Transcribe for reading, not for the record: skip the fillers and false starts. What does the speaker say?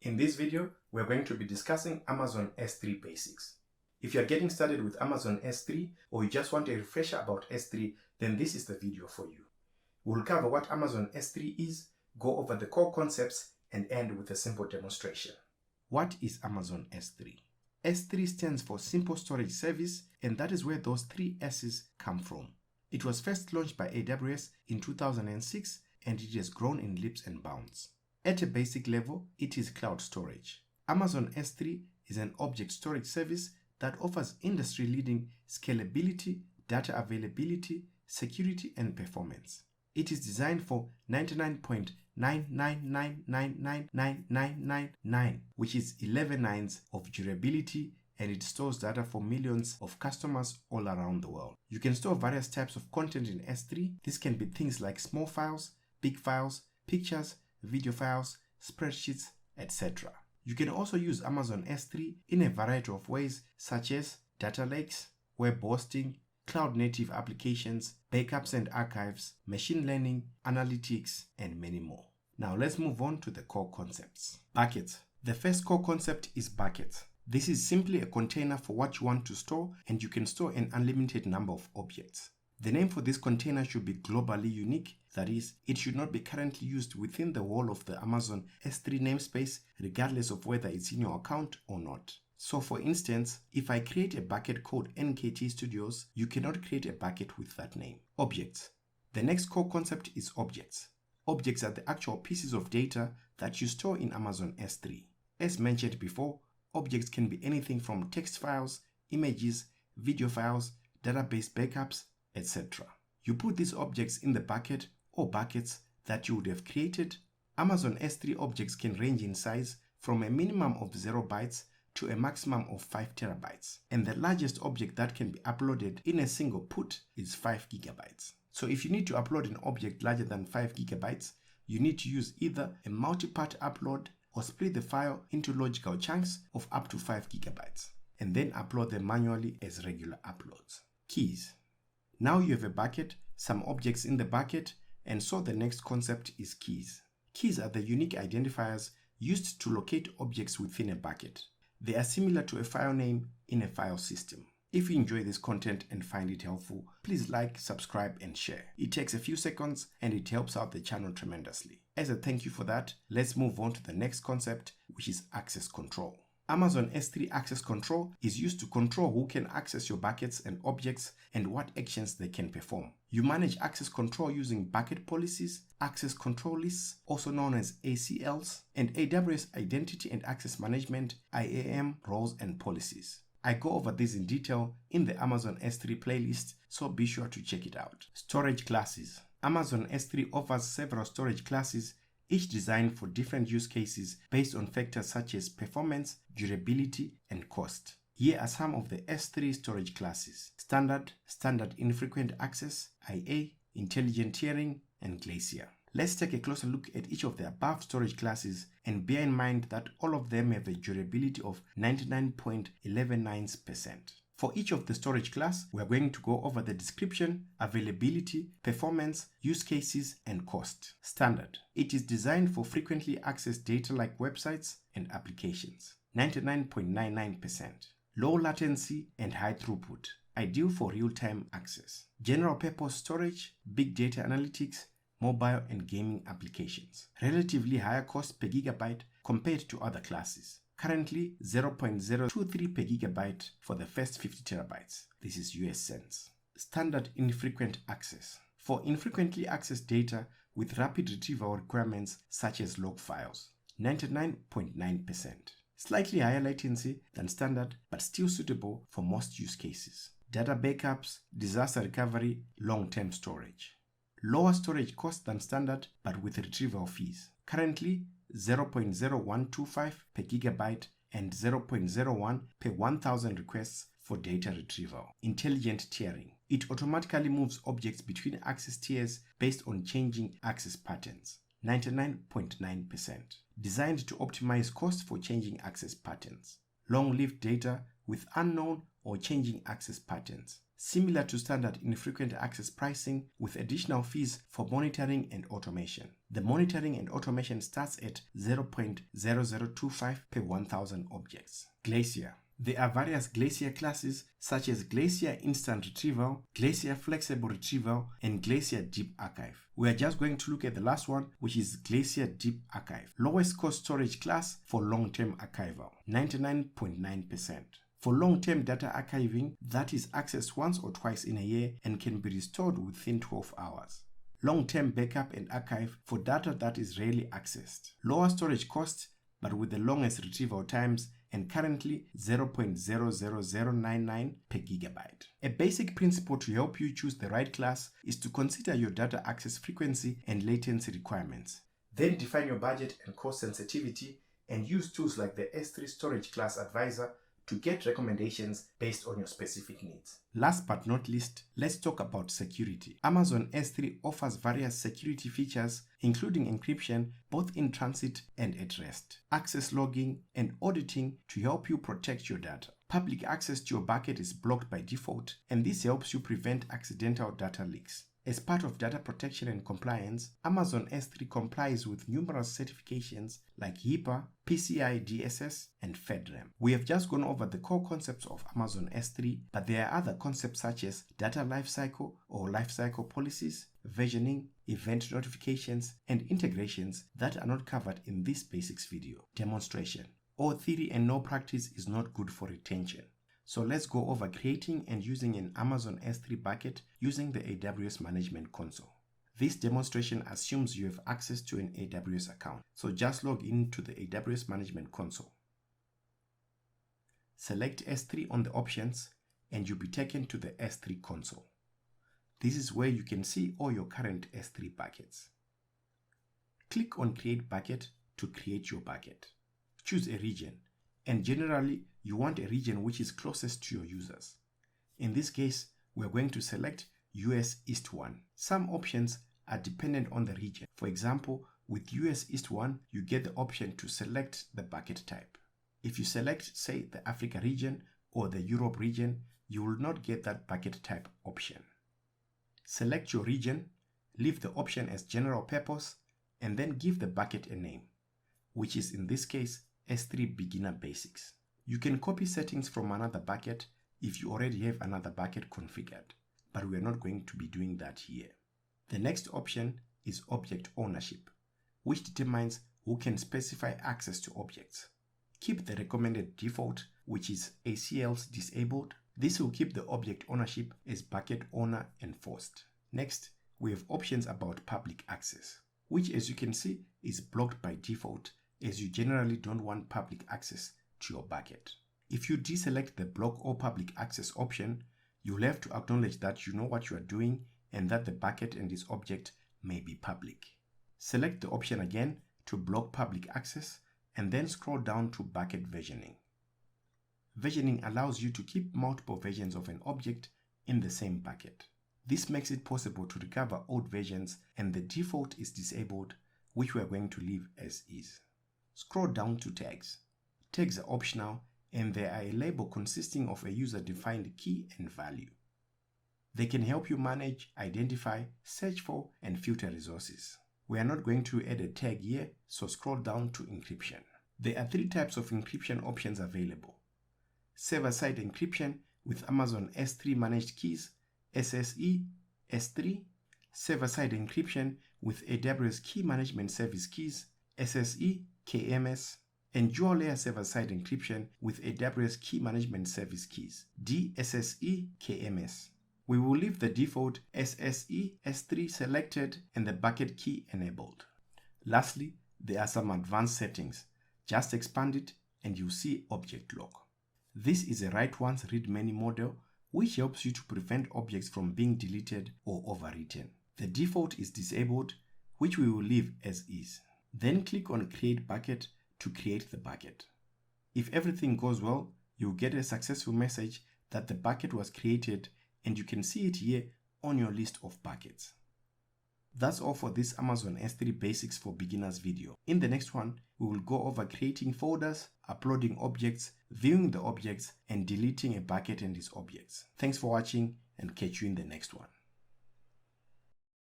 In this video, we're going to be discussing Amazon S3 basics. If you're getting started with Amazon S3 or you just want a refresher about S3, then this is the video for you. We'll cover what Amazon S3 is, go over the core concepts, and end with a simple demonstration. What is Amazon S3? S3 stands for Simple Storage Service, and that is where those three S's come from. It was first launched by AWS in 2006, and it has grown in leaps and bounds. At a basic level, it is cloud storage. Amazon S3 is an object storage service that offers industry-leading scalability, data availability, security, and performance. It is designed for 99.999999999, which is 11 nines of durability, and it stores data for millions of customers all around the world. You can store various types of content in S3. This can be things like small files, big files, pictures, video files, spreadsheets, etc. You can also use Amazon S3 in a variety of ways, such as data lakes, web hosting, cloud-native applications, backups and archives, machine learning, analytics, and many more. Now let's move on to the core concepts. Buckets. The first core concept is buckets. This is simply a container for what you want to store, and you can store an unlimited number of objects. The name for this container should be globally unique, that is, it should not be currently used within the wall of the Amazon S3 namespace, regardless of whether it's in your account or not. So for instance, if I create a bucket called NKT Studios, you cannot create a bucket with that name. Objects. The next core concept is objects. Objects are the actual pieces of data that you store in Amazon S3. As mentioned before, objects can be anything from text files, images, video files, database backups, etc. You put these objects in the bucket or buckets that you would have created. Amazon S3 objects can range in size from a minimum of 0 bytes to a maximum of 5 terabytes. And the largest object that can be uploaded in a single put is 5 gigabytes. So if you need to upload an object larger than 5 gigabytes, you need to use either a multi-part upload or split the file into logical chunks of up to 5 gigabytes and then upload them manually as regular uploads. Keys. Now you have a bucket, some objects in the bucket, and so the next concept is keys. Keys are the unique identifiers used to locate objects within a bucket. They are similar to a file name in a file system. If you enjoy this content and find it helpful, please like, subscribe, and share. It takes a few seconds and it helps out the channel tremendously. As a thank you for that, let's move on to the next concept, which is access control. Amazon S3 Access Control is used to control who can access your buckets and objects and what actions they can perform. You manage access control using bucket policies, access control lists, also known as ACLs, and AWS Identity and Access Management, IAM, roles and policies. I go over this in detail in the Amazon S3 playlist, so be sure to check it out. Storage classes. Amazon S3 offers several storage classes, each designed for different use cases based on factors such as performance, durability, and cost. Here are some of the S3 storage classes: Standard, Standard Infrequent Access, IA, Intelligent Tiering, and Glacier. Let's take a closer look at each of the above storage classes and bear in mind that all of them have a durability of 99.119%. For each of the storage class, we are going to go over the description, availability, performance, use cases, and cost. Standard. It is designed for frequently accessed data like websites and applications. 99.99%. Low latency and high throughput. Ideal for real-time access. General purpose storage, big data analytics, mobile and gaming applications. Relatively higher cost per gigabyte compared to other classes. Currently 0.023 per gigabyte for the first 50 terabytes. This is US cents. Standard infrequent access. For infrequently accessed data with rapid retrieval requirements such as log files. 99.9%. Slightly higher latency than standard, but still suitable for most use cases. Data backups, disaster recovery, long-term storage. Lower storage cost than standard, but with retrieval fees. Currently 0.0125 per gigabyte and 0.01 per 1000 requests for data retrieval. Intelligent tiering. It automatically moves objects between access tiers based on changing access patterns. 99.9%. Designed to optimize cost for changing access patterns. Long-lived data with unknown or changing access patterns. similar to standard infrequent access pricing with additional fees for monitoring and automation. The monitoring and automation starts at 0.0025 per 1000 objects. Glacier. There are various Glacier classes such as Glacier Instant Retrieval, Glacier Flexible Retrieval, and Glacier Deep Archive. We are just going to look at the last one, which is Glacier Deep Archive. Lowest cost storage class for long-term archival, 99.9%. For long-term data archiving, that is accessed once or twice in a year and can be restored within 12 hours. Long-term backup and archive for data that is rarely accessed. Lower storage costs, but with the longest retrieval times, and currently 0.00099 per gigabyte. A basic principle to help you choose the right class is to consider your data access frequency and latency requirements. Then define your budget and cost sensitivity and use tools like the S3 Storage Class Advisor to get recommendations based on your specific needs. Last but not least, let's talk about security. Amazon S3 offers various security features, including encryption both in transit and at rest, access logging, and auditing to help you protect your data. Public access to your bucket is blocked by default, and this helps you prevent accidental data leaks. As part of data protection and compliance, Amazon S3 complies with numerous certifications like HIPAA, PCI DSS, and FedRAMP. We have just gone over the core concepts of Amazon S3, but there are other concepts such as data lifecycle or lifecycle policies, versioning, event notifications, and integrations that are not covered in this basics video. Demonstration. All theory and no practice is not good for retention. So let's go over creating and using an Amazon S3 bucket using the AWS Management Console. This demonstration assumes you have access to an AWS account, so just log in to the AWS Management Console. Select S3 on the options and you'll be taken to the S3 console. This is where you can see all your current S3 buckets. Click on Create Bucket to create your bucket. Choose a region, and generally you want a region which is closest to your users. In this case, we're going to select US East 1. Some options are dependent on the region. For example, with US East 1, you get the option to select the bucket type. If you select, say, the Africa region or the Europe region, you will not get that bucket type option. Select your region, leave the option as general purpose, and then give the bucket a name, which is in this case S3 Beginner Basics. You can copy settings from another bucket if you already have another bucket configured, but we are not going to be doing that here. The next option is Object Ownership, which determines who can specify access to objects. Keep the recommended default, which is ACLs disabled. This will keep the object ownership as bucket owner enforced. Next, we have options about public access, which as you can see is blocked by default, as you generally don't want public access to your bucket. If you deselect the block all public access option, you'll have to acknowledge that you know what you are doing and that the bucket and its object may be public. Select the option again to block public access and then scroll down to bucket versioning. Versioning allows you to keep multiple versions of an object in the same bucket. This makes it possible to recover old versions, and the default is disabled, which we are going to leave as is. Scroll down to tags. Tags are optional, and they are a label consisting of a user-defined key and value. They can help you manage, identify, search for, and filter resources. We are not going to add a tag here, so scroll down to encryption. There are 3 types of encryption options available. Server-side encryption with Amazon S3 Managed Keys, SSE, S3, server-side encryption with AWS Key Management Service Keys, SSE, KMS, and dual-layer server-side encryption with AWS Key Management Service Keys, DSSE, KMS. We will leave the default SSE, S3 selected and the bucket key enabled. Lastly, there are some advanced settings. Just expand it and you see object lock. This is a write once read many model which helps you to prevent objects from being deleted or overwritten. The default is disabled, which we will leave as is. Then click on Create Bucket to create the bucket. If everything goes well, you'll get a successful message that the bucket was created, and you can see it here on your list of buckets. That's all for this Amazon S3 Basics for Beginners video. In the next one, we will go over creating folders, uploading objects, viewing the objects, and deleting a bucket and its objects. Thanks for watching, and catch you in the next one.